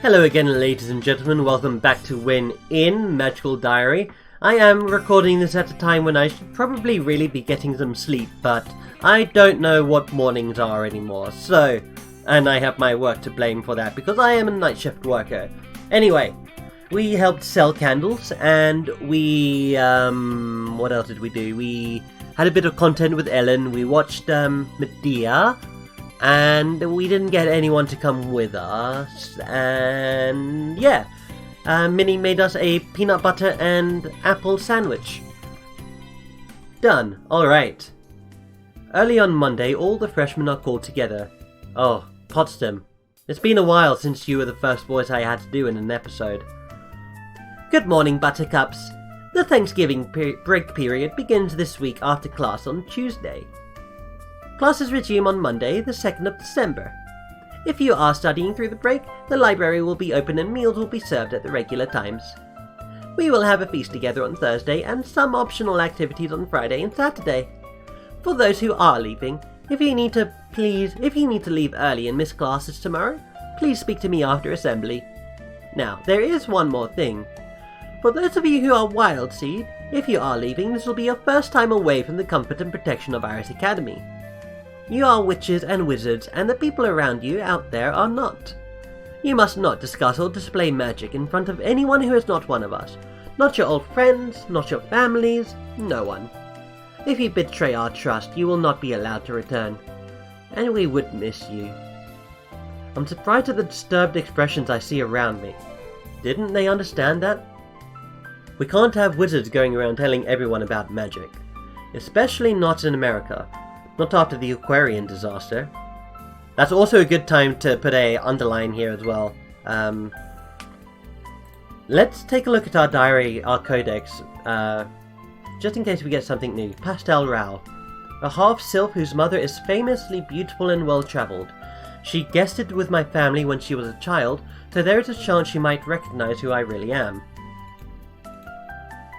Hello again, ladies and gentlemen, welcome back to Wynn in Magical Diary. I am recording this at a time when I should probably really be getting some sleep, but I don't know what mornings are anymore, and I have my work to blame for that, because I am a night shift worker. Anyway, we helped sell candles, and what else did we do? We had a bit of content with Ellen, we watched, Medea, and we didn't get anyone to come with us, and yeah, Minnie made us a peanut butter and apple sandwich. Done. Alright. Early on Monday, all the freshmen are called together. Oh, Potsdam. It's been a while since you were the first voice I had to do in an episode. Good morning, Buttercups. The Thanksgiving break period begins this week after class on Tuesday. Classes resume on Monday, the 2nd of December. If you are studying through the break, the library will be open and meals will be served at the regular times. We will have a feast together on Thursday and some optional activities on Friday and Saturday. For those who are leaving, if you need to leave early and miss classes tomorrow, please speak to me after assembly. Now, there is one more thing. For those of you who are Wild Seed, if you are leaving, this will be your first time away from the comfort and protection of Iris Academy. You are witches and wizards, and the people around you out there are not. You must not discuss or display magic in front of anyone who is not one of us. Not your old friends, not your families, no one. If you betray our trust, you will not be allowed to return. And we would miss you. I'm surprised at the disturbed expressions I see around me. Didn't they understand that? We can't have wizards going around telling everyone about magic. Especially not in America. Not after the Aquarian disaster. That's also a good time to put a underline here as well. Let's take a look at our diary, our codex, just in case we get something new. Pastel Rao. A half-sylph whose mother is famously beautiful and well-travelled. She guested with my family when she was a child, so there is a chance she might recognise who I really am.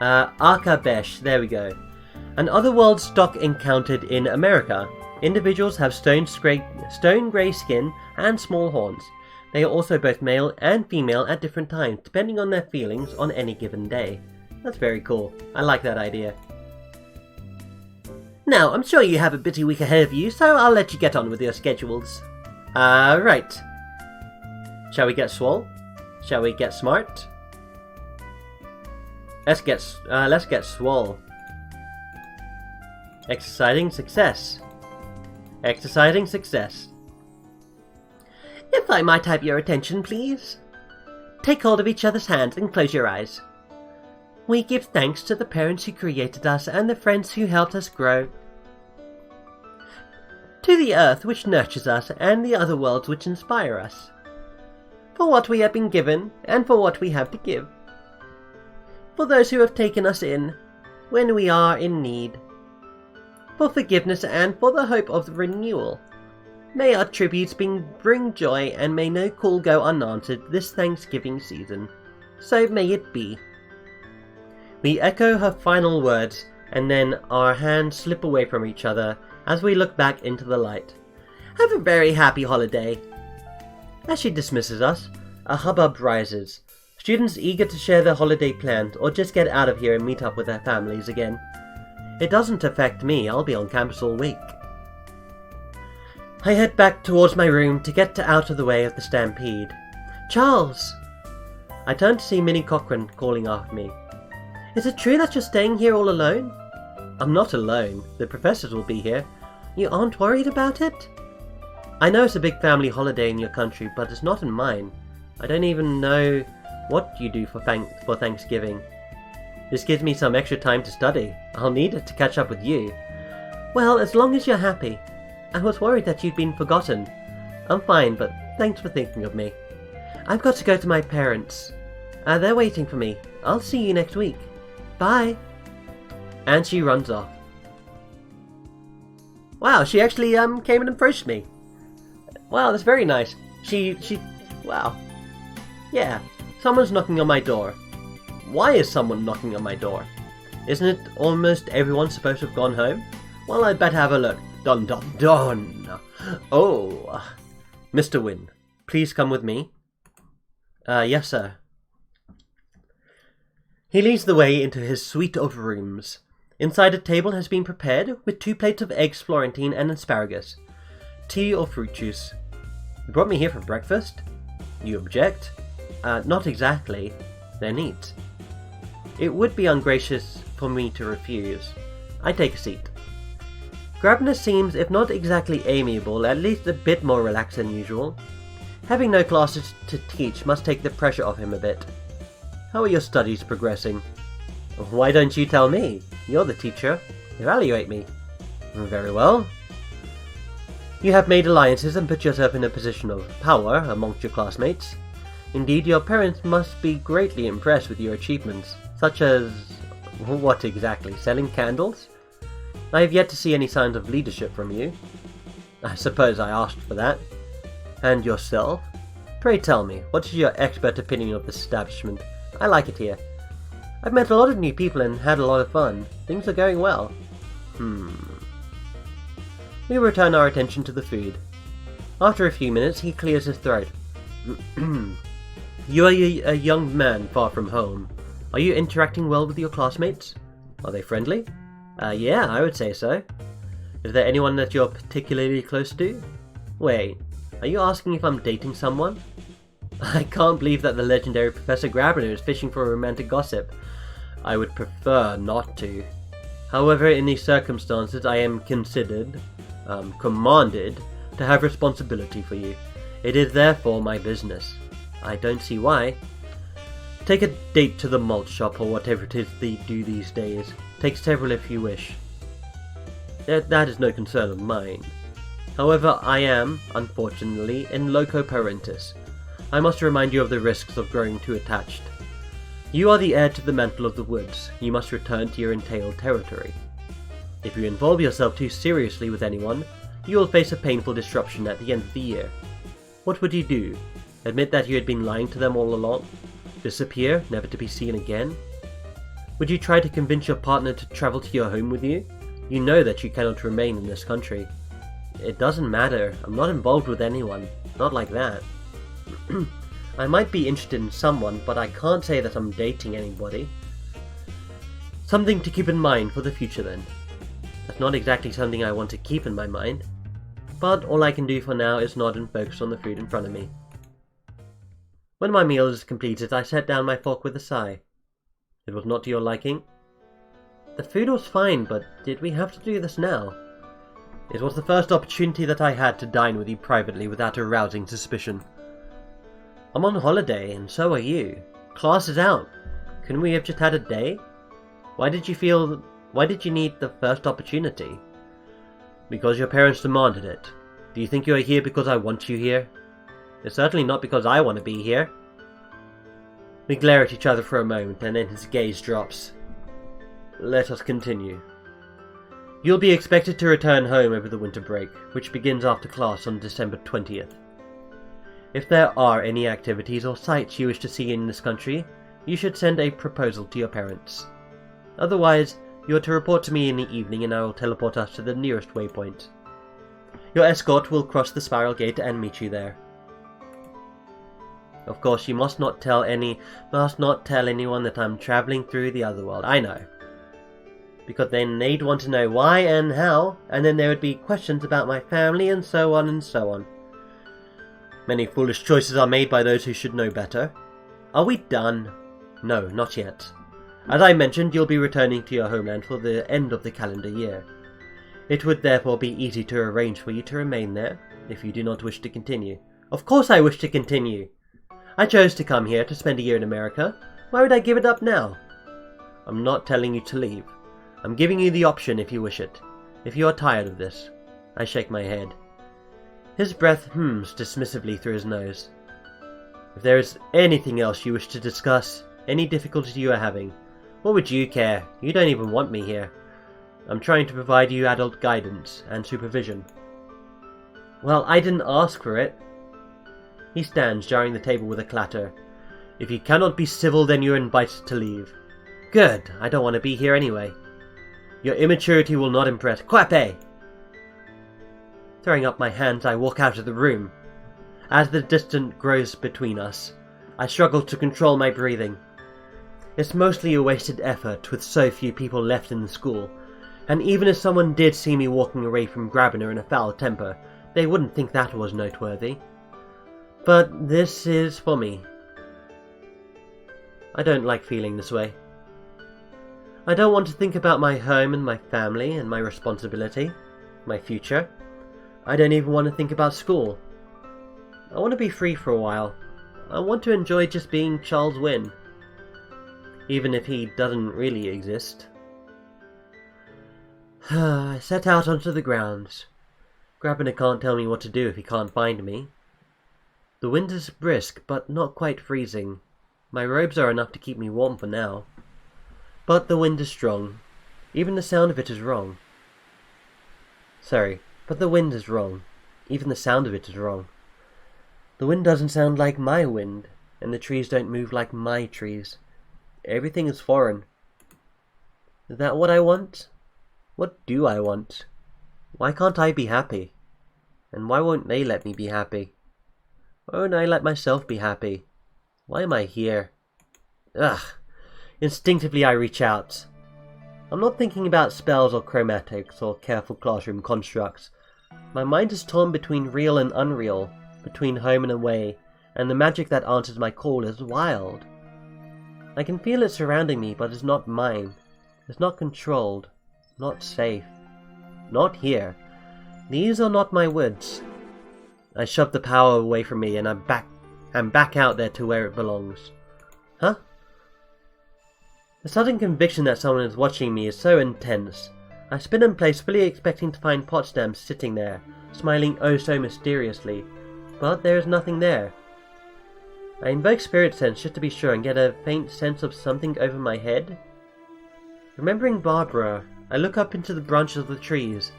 Akabesh, there we go. An otherworld stock encountered in America. Individuals have stone grey skin and small horns. They are also both male and female at different times, depending on their feelings on any given day. That's very cool. I like that idea. Now, I'm sure you have a busy week ahead of you, so I'll let you get on with your schedules. Right. Shall we get swole? Shall we get smart? Let's get swole. Exercising success. Exercising success. If I might have your attention, please. Take hold of each other's hands and close your eyes. We give thanks to the parents who created us and the friends who helped us grow. To the earth which nurtures us and the other worlds which inspire us. For what we have been given and for what we have to give. For those who have taken us in when we are in need. For forgiveness and for the hope of renewal. May our tributes bring joy and may no call go unanswered this Thanksgiving season. So may it be. We echo her final words and then our hands slip away from each other as we look back into the light. Have a very happy holiday. As she dismisses us, a hubbub rises. Students eager to share their holiday plans or just get out of here and meet up with their families again. It doesn't affect me, I'll be on campus all week. I head back towards my room to get out of the way of the stampede. Charles! I turn to see Minnie Cochran calling after me. Is it true that you're staying here all alone? I'm not alone. The professors will be here. You aren't worried about it? I know it's a big family holiday in your country, but it's not in mine. I don't even know what you do for Thanksgiving. This gives me some extra time to study. I'll need it to catch up with you. Well, as long as you're happy. I was worried that you'd been forgotten. I'm fine, but thanks for thinking of me. I've got to go to my parents. They're waiting for me. I'll see you next week. Bye. And she runs off. Wow, she actually came and approached me. Wow, that's very nice. Wow. Yeah, someone's knocking on my door. Why is someone knocking on my door? Isn't it almost everyone supposed to have gone home? Well, I'd better have a look. Dun dun dun! Oh! Mr. Wynn, please come with me. Yes, sir. He leads the way into his suite of rooms. Inside a table has been prepared with 2 plates of eggs Florentine and asparagus, tea or fruit juice. You brought me here for breakfast? You object? Not exactly. They're neat. It would be ungracious for me to refuse. I take a seat. Grabiner seems, if not exactly amiable, at least a bit more relaxed than usual. Having no classes to teach must take the pressure off him a bit. How are your studies progressing? Why don't you tell me? You're the teacher. Evaluate me. Very well. You have made alliances and put yourself in a position of power amongst your classmates. Indeed, your parents must be greatly impressed with your achievements, such as... what exactly? Selling candles? I have yet to see any signs of leadership from you. I suppose I asked for that. And yourself? Pray tell me, what is your expert opinion of this establishment? I like it here. I've met a lot of new people and had a lot of fun. Things are going well. We return our attention to the food. After a few minutes, he clears his throat. You are a young man far from home. Are you interacting well with your classmates? Are they friendly? Yeah, I would say so. Is there anyone that you're particularly close to? Wait, are you asking if I'm dating someone? I can't believe that the legendary Professor Grabiner is fishing for romantic gossip. I would prefer not to. However, in these circumstances, I am commanded to have responsibility for you. It is therefore my business. I don't see why. Take a date to the malt shop or whatever it is they do these days. Take several if you wish. That is no concern of mine. However, I am, unfortunately, in loco parentis. I must remind you of the risks of growing too attached. You are the heir to the mantle of the woods. You must return to your entailed territory. If you involve yourself too seriously with anyone, you will face a painful disruption at the end of the year. What would you do? Admit that you had been lying to them all along? Disappear, never to be seen again? Would you try to convince your partner to travel to your home with you? You know that you cannot remain in this country. It doesn't matter. I'm not involved with anyone. Not like that. I might be interested in someone, but I can't say that I'm dating anybody. Something to keep in mind for the future then. That's not exactly something I want to keep in my mind, but all I can do for now is nod and focus on the food in front of me. When my meal is completed, I set down my fork with a sigh. It was not to your liking. The food was fine, but did we have to do this now? It was the first opportunity that I had to dine with you privately without arousing suspicion. I'm on holiday, and so are you. Class is out. Couldn't we have just had a day? Why did you need the first opportunity? Because your parents demanded it. Do you think you are here because I want you here? It's certainly not because I want to be here. We glare at each other for a moment, and then his gaze drops. Let us continue. You'll be expected to return home over the winter break, which begins after class on December 20th. If there are any activities or sights you wish to see in this country, you should send a proposal to your parents. Otherwise, you are to report to me in the evening and I will teleport us to the nearest waypoint. Your escort will cross the spiral gate and meet you there. Of course, you must not tell anyone that I'm travelling through the other world. I know. Because then they'd want to know why and how, and then there would be questions about my family and so on and so on. Many foolish choices are made by those who should know better. Are we done? No, not yet. As I mentioned, you'll be returning to your homeland for the end of the calendar year. It would therefore be easy to arrange for you to remain there, if you do not wish to continue. Of course I wish to continue! I chose to come here to spend a year in America. Why would I give it up now? I'm not telling you to leave. I'm giving you the option if you wish it. If you are tired of this. I shake my head. His breath hums dismissively through his nose. If there is anything else you wish to discuss, any difficulty you are having, what would you care? You don't even want me here. I'm trying to provide you adult guidance and supervision. Well, I didn't ask for it. He stands, jarring the table with a clatter. If you cannot be civil, then you're invited to leave. Good, I don't want to be here anyway. Your immaturity will not impress. Quappe! Throwing up my hands, I walk out of the room. As the distance grows between us, I struggle to control my breathing. It's mostly a wasted effort with so few people left in the school, and even if someone did see me walking away from Grabiner in a foul temper, they wouldn't think that was noteworthy. But this is for me. I don't like feeling this way. I don't want to think about my home and my family and my responsibility, my future. I don't even want to think about school. I want to be free for a while. I want to enjoy just being Charles Wynn, even if he doesn't really exist. I set out onto the grounds. Grabiner can't tell me what to do if he can't find me. The wind is brisk, but not quite freezing. My robes are enough to keep me warm for now. But the wind is strong. Even the sound of it is wrong. Sorry, but the wind is wrong. Even the sound of it is wrong. The wind doesn't sound like my wind, and the trees don't move like my trees. Everything is foreign. Is that what I want? What do I want? Why can't I be happy? And why won't they let me be happy? Why won't I let myself be happy? Why am I here? Ugh! Instinctively I reach out. I'm not thinking about spells or chromatics or careful classroom constructs. My mind is torn between real and unreal, between home and away, and the magic that answers my call is wild. I can feel it surrounding me, but it's not mine. It's not controlled. Not safe. Not here. These are not my woods. I shove the power away from me and I'm back out there to where it belongs. Huh? The sudden conviction that someone is watching me is so intense. I spin in place, fully expecting to find Potsdam sitting there, smiling oh so mysteriously. But there is nothing there. I invoke Spirit Sense just to be sure and get a faint sense of something over my head. Remembering Barbara, I look up into the branches of the trees,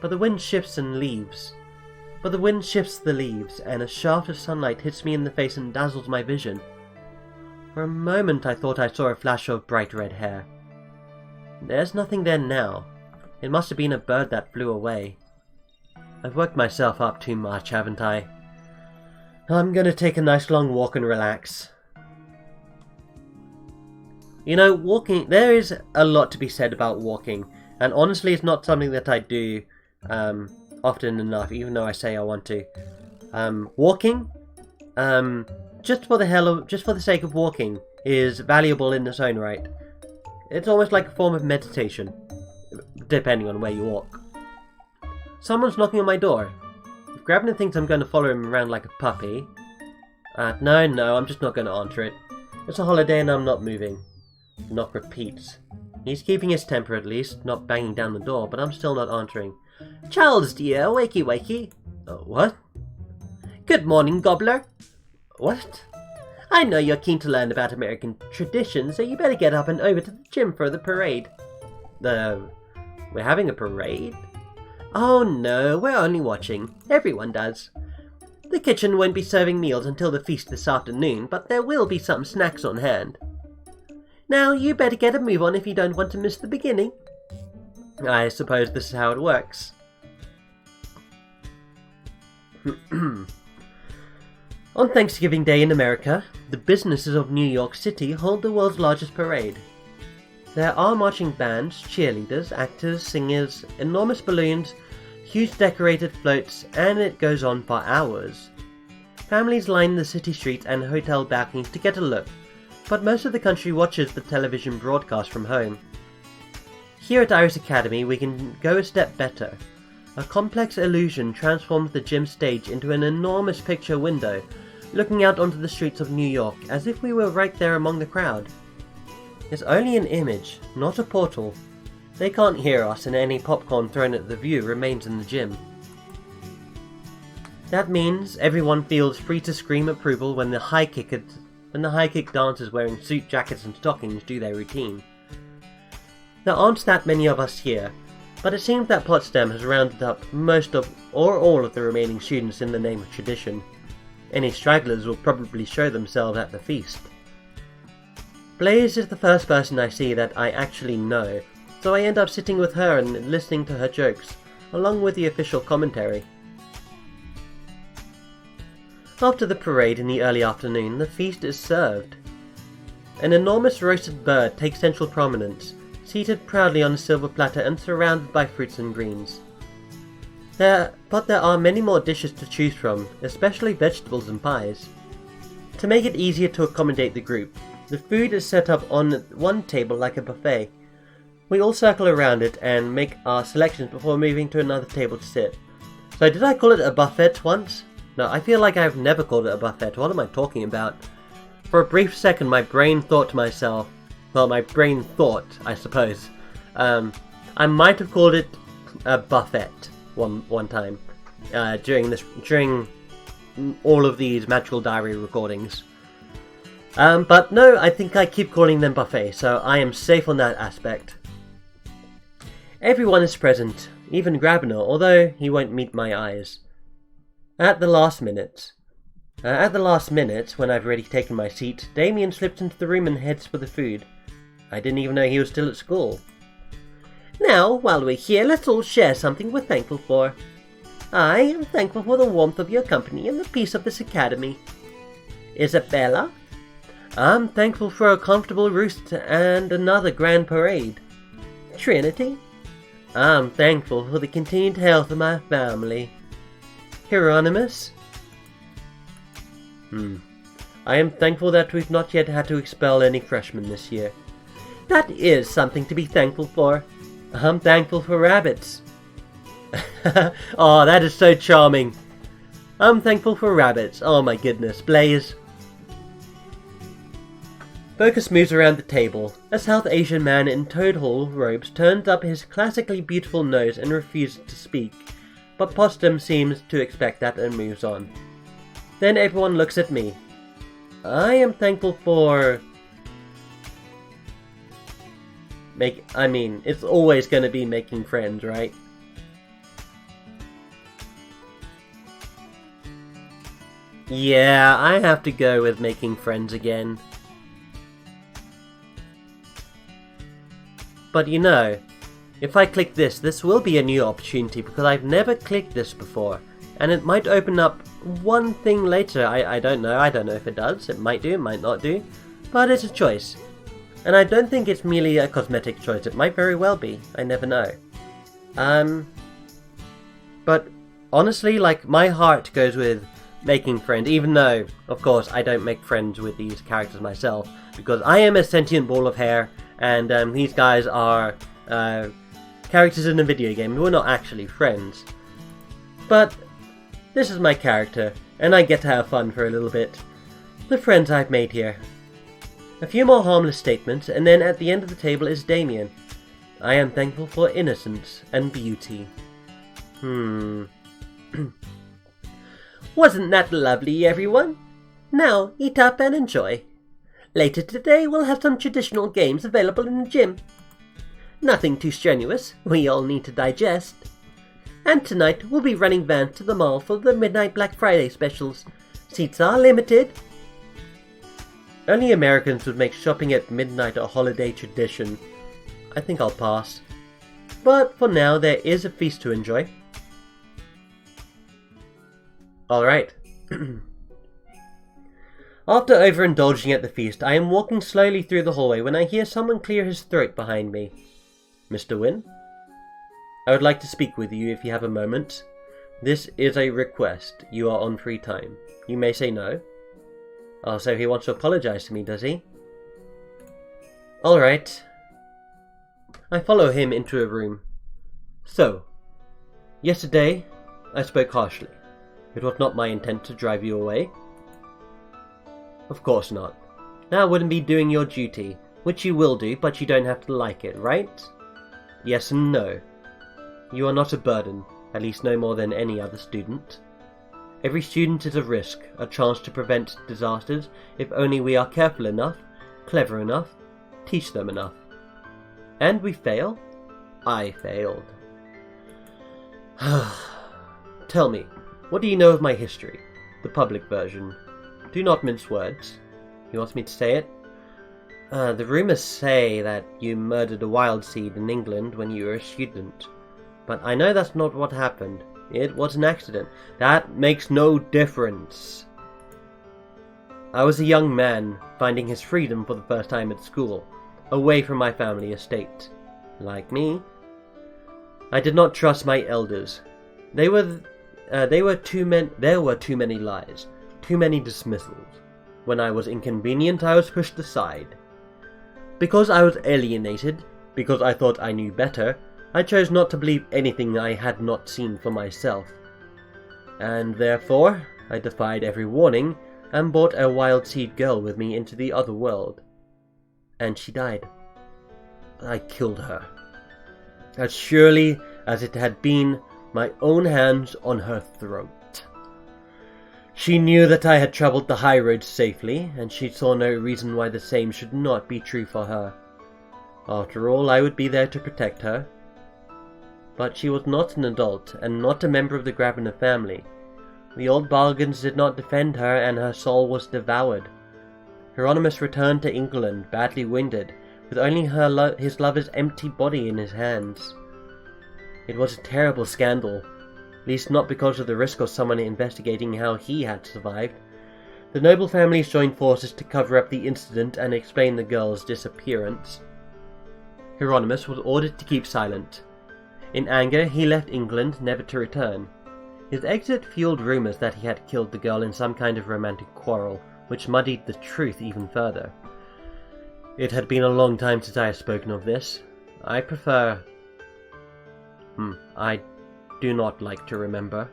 but the wind shifts the leaves, and a shaft of sunlight hits me in the face and dazzles my vision. For a moment I thought I saw a flash of bright red hair. There's nothing there now. It must have been a bird that flew away. I've worked myself up too much, haven't I? I'm gonna take a nice long walk and relax. You know, walking, there is a lot to be said about walking, and honestly it's not something that I do often enough, even though I say I want to. Walking, just for the sake of walking, is valuable in its own right. It's almost like a form of meditation, depending on where you walk. Someone's knocking on my door. If Grabiner thinks I'm going to follow him around like a puppy... No, I'm just not going to answer it. It's a holiday and I'm not moving. The knock repeats. He's keeping his temper at least, not banging down the door, but I'm still not answering. Charles dear, wakey. What? Good morning, Gobbler. What? I know you're keen to learn about American traditions, so you better get up and over to the gym for the parade. We're having a parade? Oh no, we're only watching. Everyone does. The kitchen won't be serving meals until the feast this afternoon, but there will be some snacks on hand. Now, you better get a move on if you don't want to miss the beginning. I suppose this is how it works. On Thanksgiving Day in America, the businesses of New York City hold the world's largest parade. There are marching bands, cheerleaders, actors, singers, enormous balloons, huge decorated floats, and it goes on for hours. Families line the city streets and hotel balconies to get a look, but most of the country watches the television broadcast from home. Here at Iris Academy we can go a step better. A complex illusion transforms the gym stage into an enormous picture window, looking out onto the streets of New York as if we were right there among the crowd. It's only an image, not a portal. They can't hear us and any popcorn thrown at the view remains in the gym. That means everyone feels free to scream approval when the high kick dancers wearing suit jackets and stockings do their routine. There aren't that many of us here, but it seems that Potsdam has rounded up most of or all of the remaining students in the name of tradition. Any stragglers will probably show themselves at the feast. Blaze is the first person I see that I actually know, so I end up sitting with her and listening to her jokes, along with the official commentary. After the parade in the early afternoon, the feast is served. An enormous roasted bird takes central prominence, seated proudly on a silver platter and surrounded by fruits and greens. But there are many more dishes to choose from, especially vegetables and pies. To make it easier to accommodate the group, the food is set up on one table like a buffet. We all circle around it and make our selections before moving to another table to sit. So did I call it a buffet once? No, I feel like I've never called it a buffet. What am I talking about? For a brief second my brain thought to myself, well, my brain thought, I suppose, I might have called it a buffet one time during all of these Magical Diary recordings. But no, I think I keep calling them buffet, so I am safe on that aspect. Everyone is present, even Grabiner, although he won't meet my eyes. At the last minute, when I've already taken my seat, Damien slips into the room and heads for the food. I didn't even know he was still at school. Now, while we're here, let's all share something we're thankful for. I am thankful for the warmth of your company and the peace of this academy. Isabella? I'm thankful for a comfortable roost and another grand parade. Trinity? I'm thankful for the continued health of my family. Hieronymus? I am thankful that we've not yet had to expel any freshmen this year. That is something to be thankful for. I'm thankful for rabbits. Oh, that is so charming. I'm thankful for rabbits. Oh my goodness, Blaze. Focus moves around the table. A South Asian man in toad hall robes turns up his classically beautiful nose and refuses to speak, but Postum seems to expect that and moves on. Then everyone looks at me. I am thankful for... it's always going to be making friends, right? Yeah, I have to go with making friends again. But you know, if I click this will be a new opportunity because I've never clicked this before. And it might open up one thing later, I don't know if it does, it might do, it might not do. But it's a choice. And I don't think it's merely a cosmetic choice, it might very well be, I never know. But honestly, like, my heart goes with making friends, even though, of course, I don't make friends with these characters myself, because I am a sentient ball of hair, and these guys are characters in a video game. We're not actually friends. But this is my character, and I get to have fun for a little bit. The friends I've made here. A few more harmless statements, and then at the end of the table is Damien. I am thankful for innocence and beauty. Wasn't that lovely, everyone? Now, eat up and enjoy. Later today, we'll have some traditional games available in the gym. Nothing too strenuous, we all need to digest. And tonight, we'll be running vans to the mall for the Midnight Black Friday specials. Seats are limited. Only Americans would make shopping at midnight a holiday tradition. I think I'll pass. But for now, there is a feast to enjoy. Alright. After overindulging at the feast, I am walking slowly through the hallway when I hear someone clear his throat behind me. Mr. Wynn? I would like to speak with you if you have a moment. This is a request. You are on free time. You may say no. Oh, so he wants to apologize to me, does he? Alright. I follow him into a room. So, yesterday I spoke harshly. It was not my intent to drive you away. Of course not. That wouldn't be doing your duty, which you will do, but you don't have to like it, right? Yes and no. You are not a burden, at least no more than any other student. Every student is a risk, a chance to prevent disasters, if only we are careful enough, clever enough, teach them enough. And we fail? I failed. Tell me, what do you know of my history? The public version. Do not mince words. He wants me to say it? The rumours say that you murdered a wild seed in England when you were a student. But I know that's not what happened. It was an accident. That makes no difference. I was a young man finding his freedom for the first time at school, away from my family estate. Like me, I did not trust my elders. There were too many lies, too many dismissals. When I was inconvenient, I was pushed aside. Because I was alienated, because I thought I knew better, I chose not to believe anything I had not seen for myself. And therefore, I defied every warning and brought a wild seed girl with me into the other world. And she died. I killed her. As surely as it had been my own hands on her throat. She knew that I had travelled the high road safely, and she saw no reason why the same should not be true for her. After all, I would be there to protect her. But she was not an adult, and not a member of the Grabiner family. The old bargains did not defend her, and her soul was devoured. Hieronymus returned to England, badly winded, with only his lover's empty body in his hands. It was a terrible scandal, at least not because of the risk of someone investigating how he had survived. The noble families joined forces to cover up the incident and explain the girl's disappearance. Hieronymus was ordered to keep silent. In anger, he left England, never to return. His exit fueled rumours that he had killed the girl in some kind of romantic quarrel, which muddied the truth even further. It had been a long time since I had spoken of this. I do not like to remember.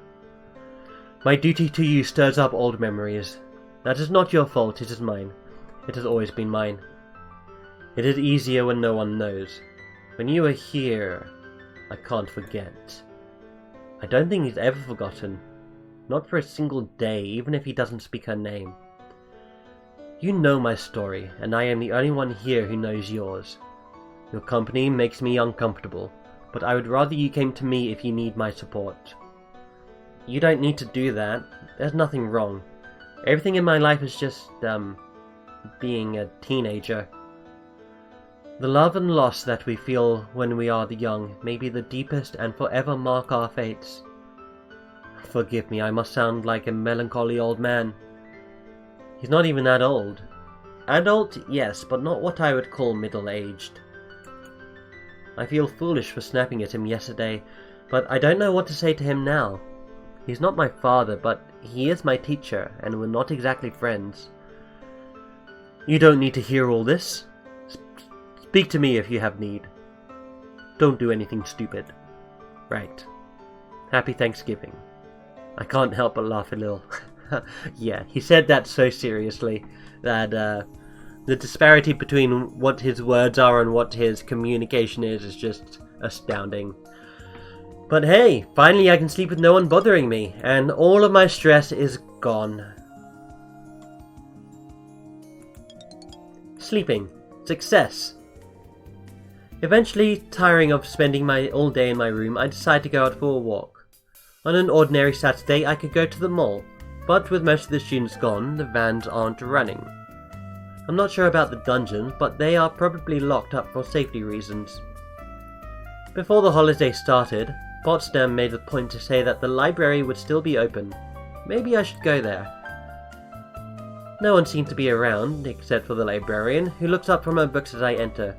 My duty to you stirs up old memories. That is not your fault, it is mine. It has always been mine. It is easier when no one knows. When you are here, I can't forget. I don't think he's ever forgotten. Not for a single day, even if he doesn't speak her name. You know my story, and I am the only one here who knows yours. Your company makes me uncomfortable, but I would rather you came to me if you need my support. You don't need to do that. There's nothing wrong. Everything in my life is just, being a teenager. The love and loss that we feel when we are the young may be the deepest and forever mark our fates. Forgive me, I must sound like a melancholy old man. He's not even that old. Adult, yes, but not what I would call middle-aged. I feel foolish for snapping at him yesterday, but I don't know what to say to him now. He's not my father, but he is my teacher, and we're not exactly friends. You don't need to hear all this. Speak to me if you have need. Don't do anything stupid. Right. Happy Thanksgiving. I can't help but laugh a little. Yeah, he said that so seriously that the disparity between what his words are and what his communication is just astounding. But hey, finally I can sleep with no one bothering me, and all of my stress is gone. Sleeping. Success. Eventually, tiring of spending all day in my room, I decided to go out for a walk. On an ordinary Saturday, I could go to the mall, but with most of the students gone, the vans aren't running. I'm not sure about the dungeons, but they are probably locked up for safety reasons. Before the holiday started, Potsdam made a point to say that the library would still be open. Maybe I should go there. No one seemed to be around, except for the librarian, who looks up from her books as I enter.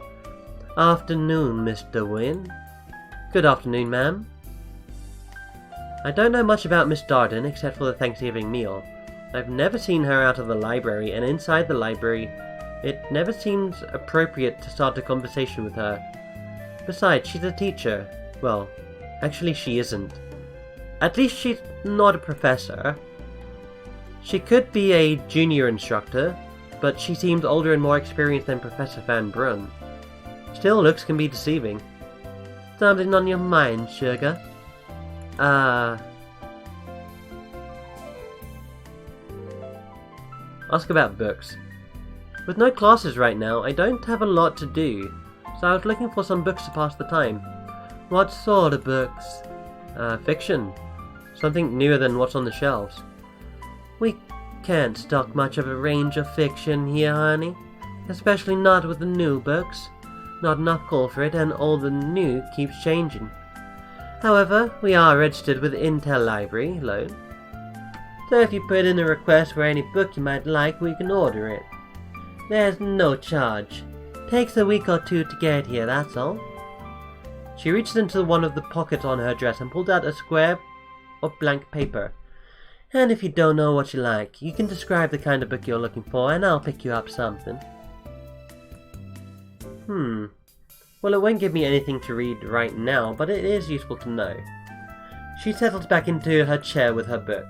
Afternoon, Mr. Wynn. Good afternoon, ma'am. I don't know much about Miss Darden except for the Thanksgiving meal. I've never seen her out of the library, and inside the library, it never seems appropriate to start a conversation with her. Besides, she's a teacher. Well, actually she isn't. At least she's not a professor. She could be a junior instructor, but she seems older and more experienced than Professor Van Brun. Still, looks can be deceiving. Something on your mind, sugar? Ask about books. With no classes right now, I don't have a lot to do, so I was looking for some books to pass the time. What sort of books? Fiction. Something newer than what's on the shelves. We can't stock much of a range of fiction here, honey. Especially not with the new books. Not enough call for it, and all the new keeps changing. However, we are registered with Intel Library Loan. so if you put in a request for any book you might like, we can order it. There's no charge. Takes a week or two to get here, that's all. She reached into one of the pockets on her dress and pulled out a square of blank paper. And if you don't know what you like, you can describe the kind of book you're looking for and I'll pick you up something. Well, it won't give me anything to read right now, but it is useful to know. She settled back into her chair with her book.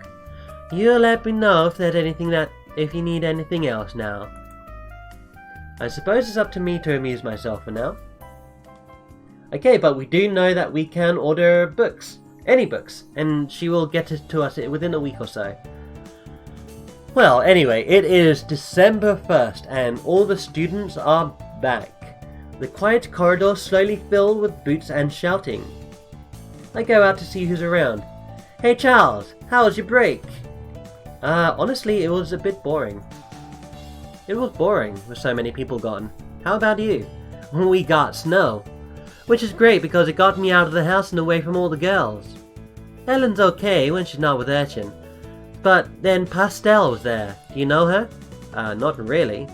You'll let me know if you need anything else now. I suppose it's up to me to amuse myself for now. Okay, but we do know that we can order books. Any books. And she will get it to us within a week or so. Well, anyway, it is December 1st and all the students are back. The quiet corridors slowly fill with boots and shouting. I go out to see who's around. Hey Charles, how was your break? Honestly, it was a bit boring. It was boring with so many people gone. How about you? We got snow. Which is great because it got me out of the house and away from all the girls. Ellen's okay when she's not with Urchin. But then Pastel was there. Do you know her? Not really.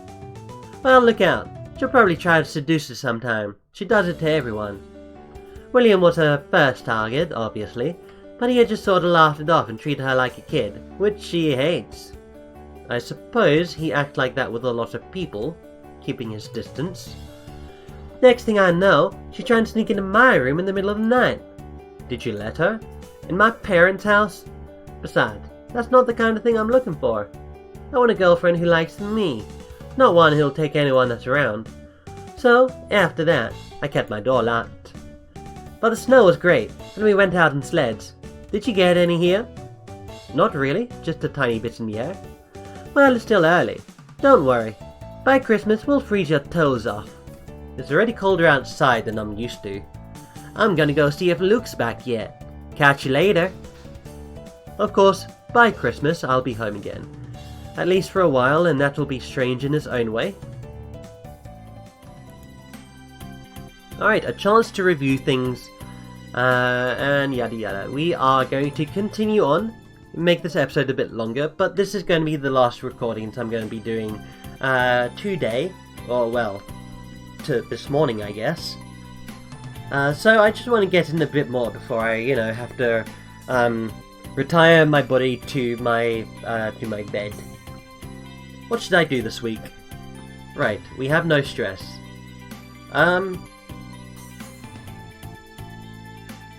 Well, look out. She'll probably try to seduce us sometime. She does it to everyone. William was her first target, obviously, but he had just sort of laughed it off and treated her like a kid, which she hates. I suppose he acts like that with a lot of people, keeping his distance. Next thing I know, she's trying to sneak into my room in the middle of the night. Did you let her? In my parents' house? Besides, that's not the kind of thing I'm looking for. I want a girlfriend who likes me, not one who'll take anyone that's around. So, after that, I kept my door locked. But the snow was great, and we went out in sleds. Did you get any here? Not really, just a tiny bit in the air. Well, it's still early. Don't worry. By Christmas, we'll freeze your toes off. It's already colder outside than I'm used to. I'm gonna go see if Luke's back yet. Catch you later. Of course, by Christmas, I'll be home again. At least for a while, and that will be strange in its own way. Alright, a chance to review things, and yada yada. We are going to continue on, make this episode a bit longer, but this is going to be the last recording I'm going to be doing today, or well, to this morning I guess. So I just want to get in a bit more before I, have to retire my body to my bed. What should I do this week? Right, we have no stress.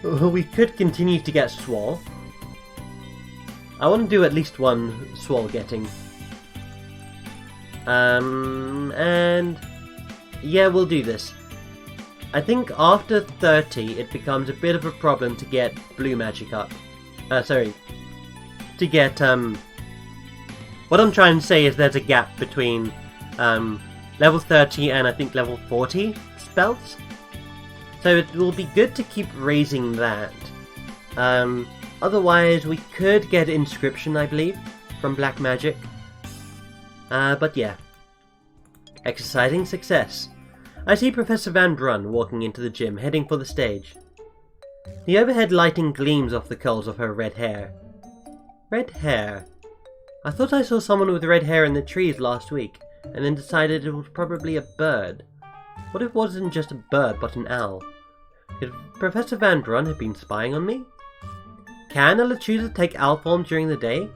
We could continue to get swole. I want to do at least one swole getting. And yeah, we'll do this. I think after 30 it becomes a bit of a problem to get blue magic up. To get, what I'm trying to say is there's a gap between, level 30 and I think level 40 spells. So it will be good to keep raising that. Otherwise we could get inscription, I believe, from black magic. But yeah. Exercising success. I see Professor Van Brun walking into the gym, heading for the stage. The overhead lighting gleams off the curls of her red hair. Red hair? I thought I saw someone with red hair in the trees last week, and then decided it was probably a bird. What if it wasn't just a bird, but an owl? Could Professor Van Brun have been spying on me? Can a Lechuza take owl form during the day?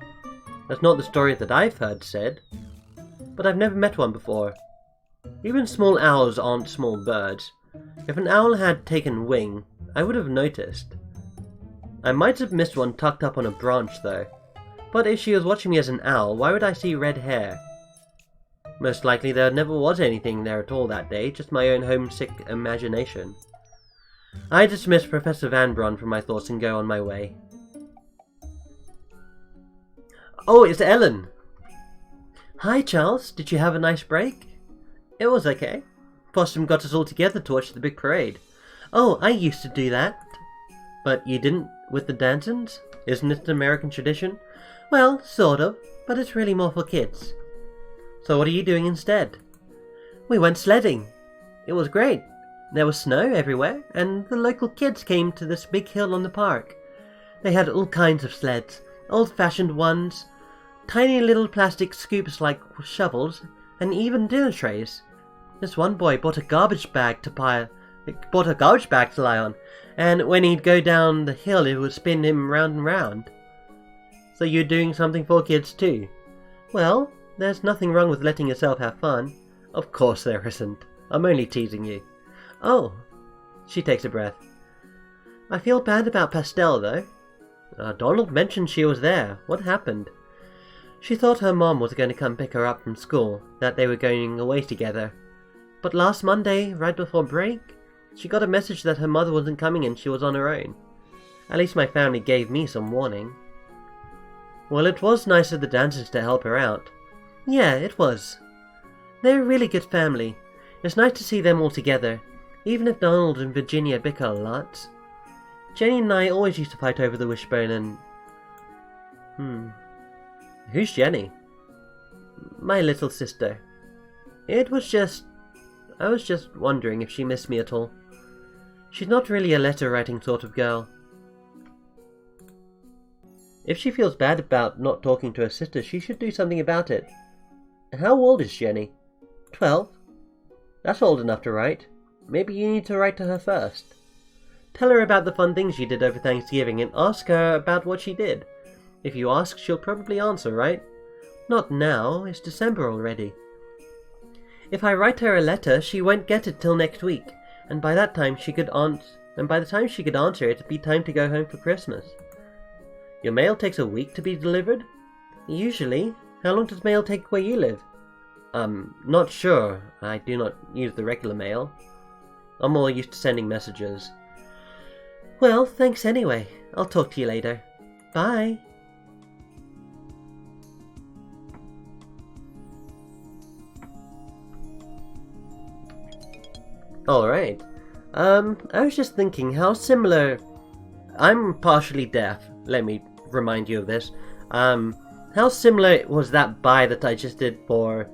That's not the story that I've heard said. But I've never met one before. Even small owls aren't small birds. If an owl had taken wing, I would have noticed. I might have missed one tucked up on a branch though. But if she was watching me as an owl, why would I see red hair? Most likely there never was anything there at all that day, just my own homesick imagination. I dismiss Professor Van Brun from my thoughts and go on my way. Oh, it's Ellen! Hi Charles, did you have a nice break? It was okay. Possum got us all together to watch the big parade. Oh, I used to do that. But you didn't with the Dantons? Isn't it an American tradition? Well, sort of, but it's really more for kids. So what are you doing instead? We went sledding. It was great. There was snow everywhere, and the local kids came to this big hill on the park. They had all kinds of sleds, old-fashioned ones, Tiny little plastic scoops like shovels, and even dinner trays. This one boy bought a garbage bag to lie on, and when he'd go down the hill it would spin him round and round. So you're doing something for kids too? Well, there's nothing wrong with letting yourself have fun. Of course there isn't. I'm only teasing you. Oh. She takes a breath. I feel bad about Pastel though. Donald mentioned she was there. What happened? She thought her mom was going to come pick her up from school, that they were going away together. But last Monday, right before break, she got a message that her mother wasn't coming and she was on her own. At least my family gave me some warning. Well, it was nice of the dancers to help her out. Yeah, it was. They're a really good family. It's nice to see them all together, even if Donald and Virginia bicker a lot. Jenny and I always used to fight over the wishbone and... Who's Jenny? My little sister. I was just wondering if she missed me at all. She's not really a letter-writing sort of girl. If she feels bad about not talking to her sister, she should do something about it. How old is Jenny? 12. That's old enough to write. Maybe you need to write to her first. Tell her about the fun things you did over Thanksgiving and ask her about what she did. If you ask, she'll probably answer, right? Not now, it's December already. If I write her a letter, she won't get it till next week, and by the time she could answer, it'd be time to go home for Christmas. Your mail takes a week to be delivered? Usually. How long does mail take where you live? Not sure. I do not use the regular mail. I'm more used to sending messages. Well, thanks anyway. I'll talk to you later. Bye. Alright. I was just thinking how similar... I'm partially deaf, let me remind you of this. How similar was that bye that I just did for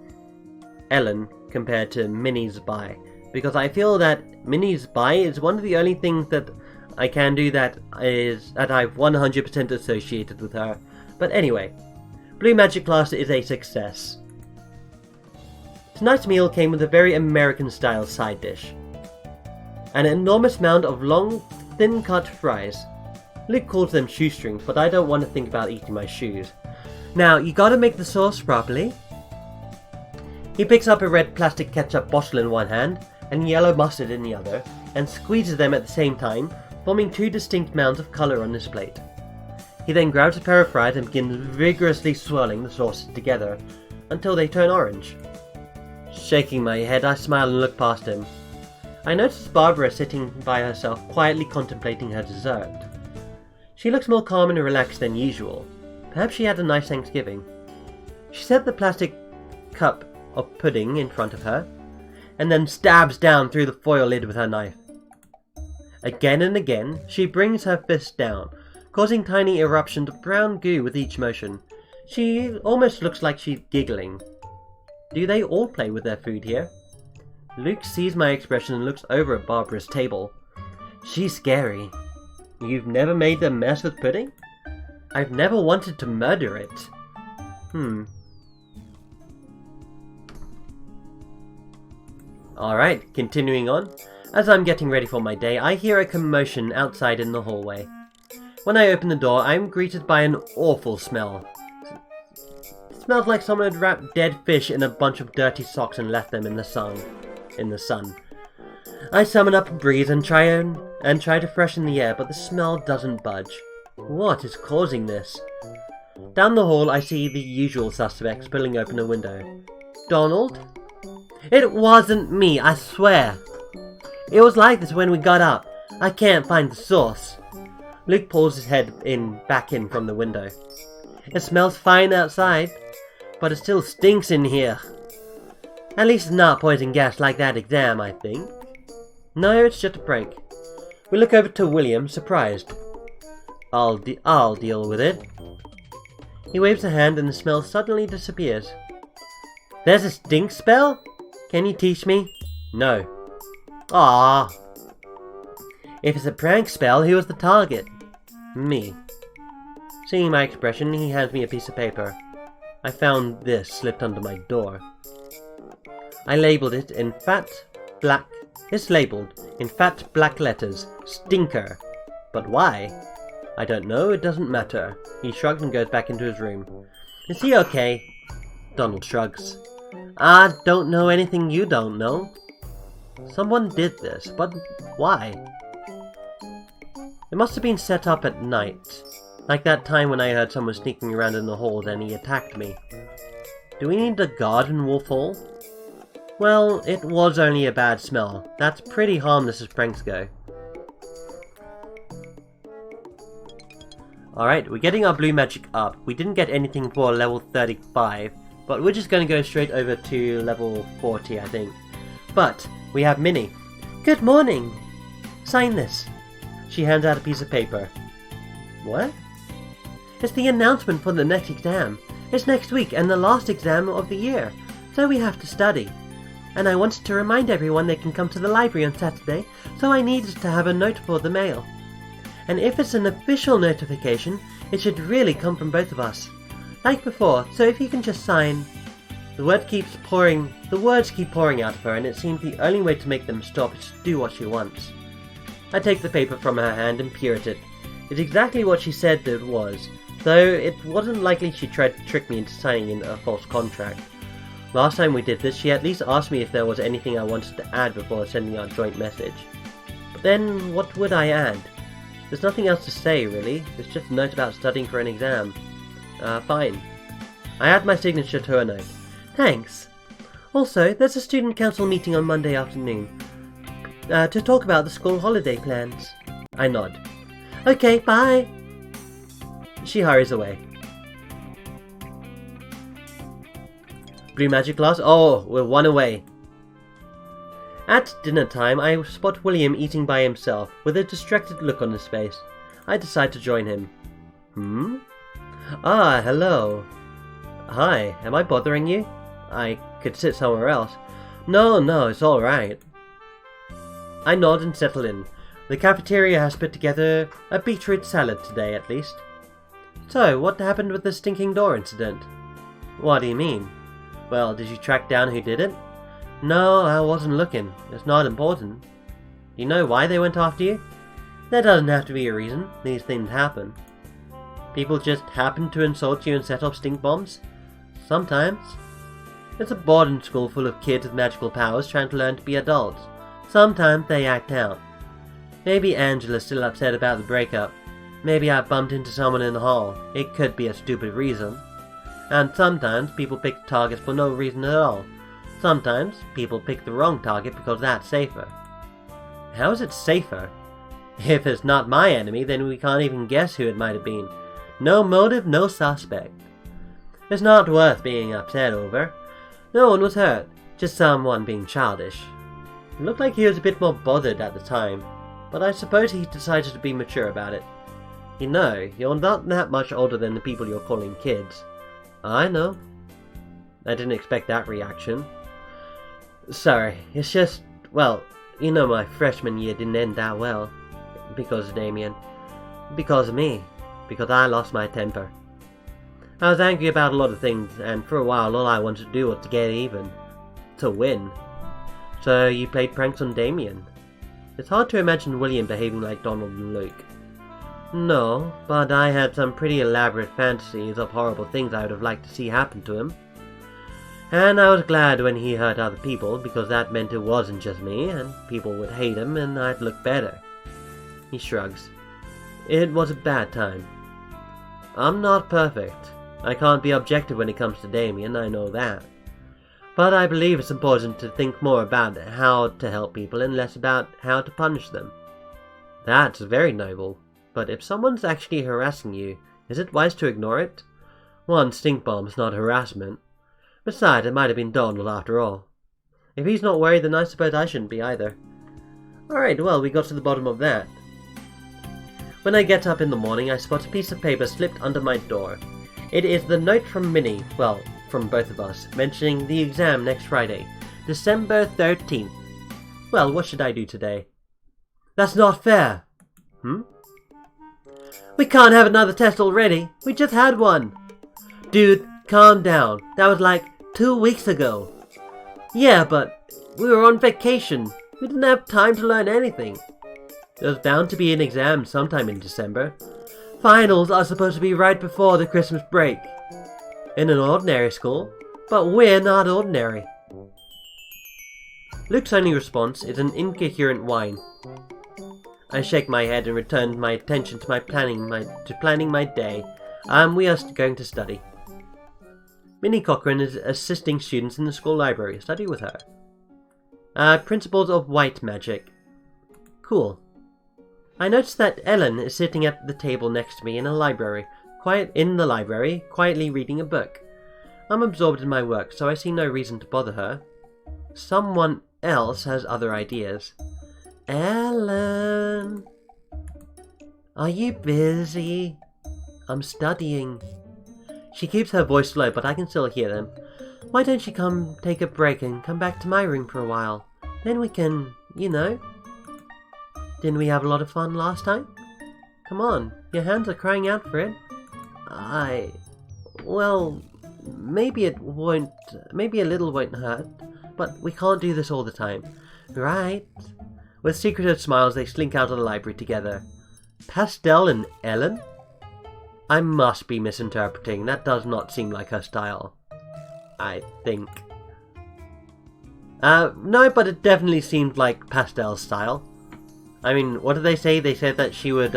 Ellen compared to Minnie's bye? Because I feel that Minnie's bye is one of the only things that I can do that I've 100% associated with her. But anyway, Blue Magic class is a success. Tonight's meal came with a very American-style side dish. An enormous mound of long, thin-cut fries. Luke calls them shoestrings, but I don't want to think about eating my shoes. Now, you gotta make the sauce properly. He picks up a red plastic ketchup bottle in one hand, and yellow mustard in the other, and squeezes them at the same time, forming two distinct mounds of colour on his plate. He then grabs a pair of fries and begins vigorously swirling the sauces together, until they turn orange. Shaking my head, I smile and look past him. I notice Barbara sitting by herself, quietly contemplating her dessert. She looks more calm and relaxed than usual. Perhaps she had a nice Thanksgiving. She set the plastic cup of pudding in front of her, and then stabs down through the foil lid with her knife. Again and again, she brings her fist down, causing tiny eruptions of brown goo with each motion. She almost looks like she's giggling. Do they all play with their food here? Luke sees my expression and looks over at Barbara's table. She's scary. You've never made a mess with pudding? I've never wanted to murder it. Alright, continuing on. As I'm getting ready for my day, I hear a commotion outside in the hallway. When I open the door, I'm greeted by an awful smell. It smells like someone had wrapped dead fish in a bunch of dirty socks and left them in the sun. I summon up a breeze and try to freshen the air, but the smell doesn't budge. What is causing this? Down the hall, I see the usual suspects pulling open a window. Donald? It wasn't me, I swear. It was like this when we got up. I can't find the source. Luke pulls his head back in from the window. It smells fine outside, but it still stinks in here. At least it's not poison gas like that exam, I think. No, it's just a prank. We look over to William, surprised. I'll deal with it. He waves a hand and the smell suddenly disappears. There's a stink spell? Can you teach me? No. Ah. If it's a prank spell, who was the target? Me. Seeing my expression, he hands me a piece of paper. I found this slipped under my door. I labelled it in fat black. It's labelled in fat black letters, Stinker. But why? I don't know, it doesn't matter. He shrugs and goes back into his room. Is he okay? Donald shrugs. I don't know anything you don't know. Someone did this, but why? It must have been set up at night. Like that time when I heard someone sneaking around in the halls and he attacked me. Do we need a guard in Wolf Hall? Well, it was only a bad smell. That's pretty harmless as pranks go. Alright, we're getting our blue magic up. We didn't get anything for level 35, but we're just going to go straight over to level 40, I think. But we have Minnie. Good morning! Sign this. She hands out a piece of paper. What? It's the announcement for the next exam. It's next week and the last exam of the year, so we have to study. And I wanted to remind everyone they can come to the library on Saturday, so I needed to have a note for the mail. And if it's an official notification, it should really come from both of us. Like before, so if you can just sign... The words keep pouring out of her, and it seems the only way to make them stop is to do what she wants. I take the paper from her hand and peer at it. It's exactly what she said it was, though it wasn't likely she tried to trick me into signing in a false contract. Last time we did this, she at least asked me if there was anything I wanted to add before sending our joint message. But then, what would I add? There's nothing else to say, really. It's just a note about studying for an exam. Fine. I add my signature to her note. Thanks. Also, there's a student council meeting on Monday afternoon. To talk about the school holiday plans. I nod. Okay, bye! She hurries away. Blue magic class? Oh, we're one away. At dinner time, I spot William eating by himself, with a distracted look on his face. I decide to join him. Ah, hello. Hi, am I bothering you? I could sit somewhere else. No, it's alright. I nod and settle in. The cafeteria has put together a beetroot salad today, at least. So, what happened with the stinking door incident? What do you mean? Well, did you track down who did it? No, I wasn't looking. It's not important. Do you know why they went after you? There doesn't have to be a reason. These things happen. People just happen to insult you and set off stink bombs? Sometimes. It's a boarding school full of kids with magical powers trying to learn to be adults. Sometimes they act out. Maybe Angela's still upset about the breakup. Maybe I bumped into someone in the hall. It could be a stupid reason. And sometimes people pick targets for no reason at all. Sometimes people pick the wrong target because that's safer. How is it safer? If it's not my enemy, then we can't even guess who it might have been. No motive, no suspect. It's not worth being upset over. No one was hurt, just someone being childish. It looked like he was a bit more bothered at the time, but I suppose he decided to be mature about it. You know, you're not that much older than the people you're calling kids. I know. I didn't expect that reaction. Sorry, it's just, well, you know my freshman year didn't end that well. Because of Damien. Because of me. Because I lost my temper. I was angry about a lot of things, and for a while all I wanted to do was to get even. To win. So you played pranks on Damien. It's hard to imagine William behaving like Donald and Luke. No, but I had some pretty elaborate fantasies of horrible things I would have liked to see happen to him. And I was glad when he hurt other people, because that meant it wasn't just me, and people would hate him and I'd look better. He shrugs. It was a bad time. I'm not perfect. I can't be objective when it comes to Damien, I know that. But I believe it's important to think more about how to help people and less about how to punish them. That's very noble. But if someone's actually harassing you, is it wise to ignore it? One stink bomb's not harassment. Besides, it might have been Donald after all. If he's not worried, then I suppose I shouldn't be either. Alright, well, we got to the bottom of that. When I get up in the morning, I spot a piece of paper slipped under my door. It is the note from Minnie, well, from both of us, mentioning the exam next Friday, December 13th. Well, what should I do today? That's not fair! We can't have another test already. We just had one. Dude, calm down. That was like 2 weeks ago. Yeah, but we were on vacation. We didn't have time to learn anything. There's bound to be an exam sometime in December. Finals are supposed to be right before the Christmas break. In an ordinary school, but we're not ordinary. Luke's only response is an incoherent whine. I shake my head and return my attention to planning my day. We are going to study. Minnie Cochran is assisting students in the school library. Study with her. Principles of white magic. Cool. I notice that Ellen is sitting at the table next to me in the library, quietly reading a book. I'm absorbed in my work, so I see no reason to bother her. Someone else has other ideas. Ellen! Are you busy? I'm studying. She keeps her voice low, but I can still hear them. Why don't you come take a break and come back to my room for a while? Then we can, Didn't we have a lot of fun last time? Come on, your hands are crying out for it. Well, maybe a little won't hurt, but we can't do this all the time. Right? With secretive smiles, they slink out of the library together. Pastel and Ellen? I must be misinterpreting. That does not seem like her style. I think. No, but it definitely seemed like Pastel's style. I mean, what did they say? They said that she would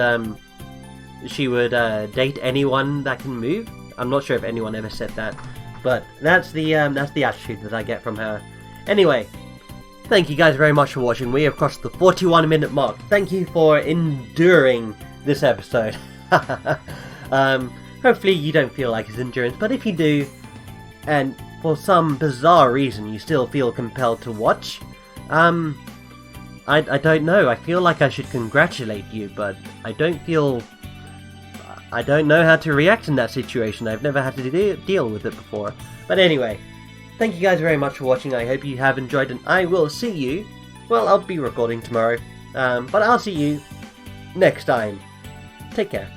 date anyone that can move. I'm not sure if anyone ever said that, but that's the attitude that I get from her. Anyway, thank you guys very much for watching. We have crossed the 41-minute mark. Thank you for enduring this episode. Hopefully you don't feel like it's endurance, but if you do, and for some bizarre reason you still feel compelled to watch, I don't know. I feel like I should congratulate you, but I don't know how to react in that situation. I've never had to deal with it before. But anyway, thank you guys very much for watching. I hope you have enjoyed, and I will see you. Well, I'll be recording tomorrow, but I'll see you next time. Take care.